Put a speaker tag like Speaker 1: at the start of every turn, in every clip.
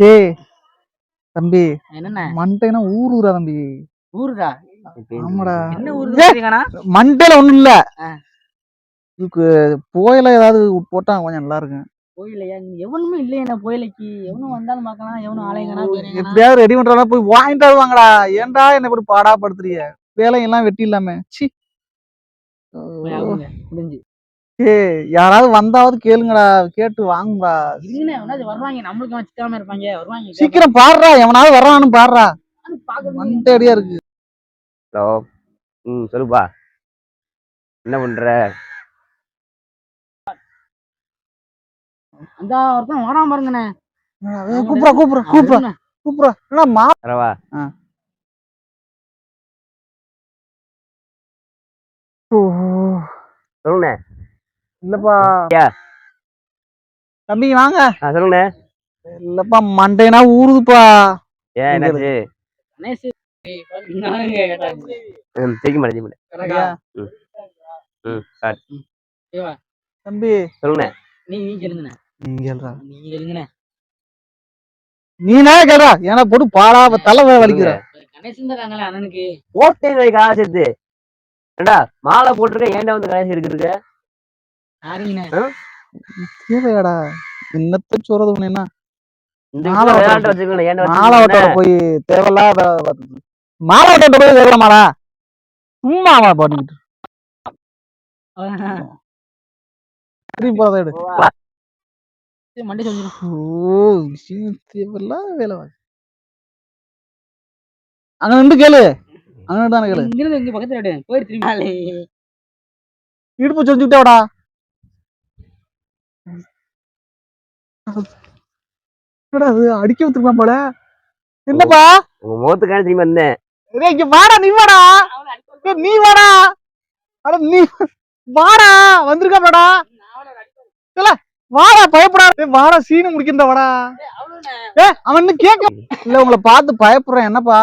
Speaker 1: ஏய் தம்பி,
Speaker 2: என்னண்ணே
Speaker 1: மண்டைனா ஊருடா தம்பி.
Speaker 2: ஊருடா?
Speaker 1: ஆமாடா.
Speaker 2: என்ன ஊரு?
Speaker 1: மண்டையில ஒண்ணும் இல்ல. இதுக்கு புயல ஏதாவது போட்டா கொஞ்சம் நல்லா இருக்கும்.
Speaker 2: புயலையா? எவனுமே இல்லையா புயலைக்கு? எவனும் வந்தாலும் பார்க்கலாம், எவனும் ஆலைங்கனா
Speaker 1: எப்படியாவது ரெடி பண்றதா போய் வாங்கிட்டு வாங்கடா. ஏன்டா என்ன இப்படி பாடா படுத்துறீங்க? வேலையெல்லாம் வெட்டி இல்லாம. சி
Speaker 2: முடிஞ்சு.
Speaker 1: ஏய் யாராவது வந்தாவது கேளுங்கடா, கேட்டு வாங்குடா.
Speaker 2: வருவாங்க, நம்மளுக்கு வச்சுக்காம இருப்பாங்க, வருவாங்க.
Speaker 1: சீக்கிரம் பாடுறா, எவனாவது வர்றான்னு பாடுறா. மண்டையடியா இருக்கு.
Speaker 3: ஹலோ. சொல்லுப்பா, என்ன பண்ற?
Speaker 2: அந்த ஒருத்தன் வராம பாருங்கண்ணே.
Speaker 1: கூப்பிடுறா கூப்பிடுறா கூப்பிடுறா கூப்பிடுறா. என்னம்மா
Speaker 3: வரவா? சொல்லுண்ணே.
Speaker 1: இல்லப்பா தம்பி வாங்க.
Speaker 3: சொல்லுண்ணே.
Speaker 1: இல்லப்பா மண்டைனா ஊறுதுப்பா.
Speaker 3: ஏன் என்னாச்சு?
Speaker 1: தம்பி
Speaker 3: சொல்லுண்ணே.
Speaker 1: நீனா கேளா, ஏன்னா போட்டு பாடா தலை வலிக்கிற.
Speaker 2: அண்ணனுக்கு
Speaker 3: போட்டேன் காசு எடுத்து. ஏண்டா மாலை போட்டிருக்க, ஏன்டா வந்து காசு எடுக்கிறதுக்கு?
Speaker 1: தேவையாடா என்னத்த சொல்றது உன்ன?
Speaker 3: மாலை
Speaker 1: போய் தேவையில்லாத மாலை போய் தேவையில்லாமாடா, சும்மா போட்டுக்கிட்டு போறத எடு. வேலை அங்க நின்று கேளு, அங்க தானே கேளு.
Speaker 2: பக்கத்துல போயிடுச்சு.
Speaker 1: இடுப்பு சொல்லிக்கிட்டேடா. அடிக்க விட்டுருப்பான் போல. என்னப்பா
Speaker 3: உங்க முகத்துக்கான திரும்பி வந்தேன்.
Speaker 1: இங்க வாடா, நீ வாடா, நீ வாடா, அட நீ வாடா, வந்திருக்காடா. வாடா பயப்படா, வாடா சீனு முடிக்கின்ற வாடா. அவன் கேட்க இல்ல, உங்களை பார்த்து பயப்படுறேன். என்னப்பா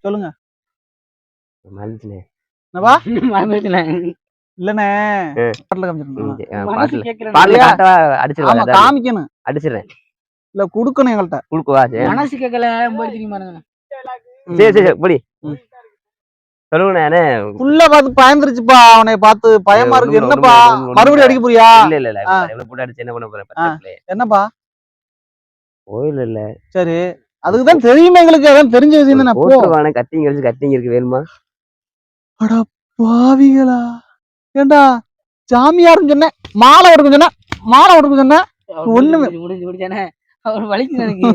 Speaker 1: சொல்லுங்க. இல்லண்ணே காமிக்கணும்,
Speaker 3: அடிச்சிடறேன்.
Speaker 1: இல்ல குடுக்கணும் எங்கள்கிட்ட.
Speaker 3: குடுக்குவா?
Speaker 2: மனசு கேட்கல.
Speaker 3: சரி சரி படி சொல்லுங்கண்ணே.
Speaker 1: புள்ள பார்த்து பயந்துருச்சுப்பா, அவனை பார்த்து பயமா இருக்கு. என்னப்பா மறுபடியும் அடிக்க போறியா?
Speaker 3: இல்ல இல்ல போட்டு அடிச்சு என்ன பண்ண போறேன்?
Speaker 1: என்னப்பா
Speaker 3: கோயில் இல்ல.
Speaker 1: சரி, அதுக்குதான் தெரியுமா எங்களுக்கு, அதான் தெரிஞ்ச விஷயம் தானே.
Speaker 3: போட்டுருவானே, கட்டிங் அடிச்சு கட்டிங் இருக்கு, வேணுமா?
Speaker 1: அட பாவிகளா, ஏண்டா சாமியாருன்னு சொன்னேன், மாலை எடுக்க சொன்னேன், மாலை எடுக்க சொன்னேன், ஒண்ணுமே
Speaker 2: முடிஞ்சு அவர் வலிக்கு எனக்கு.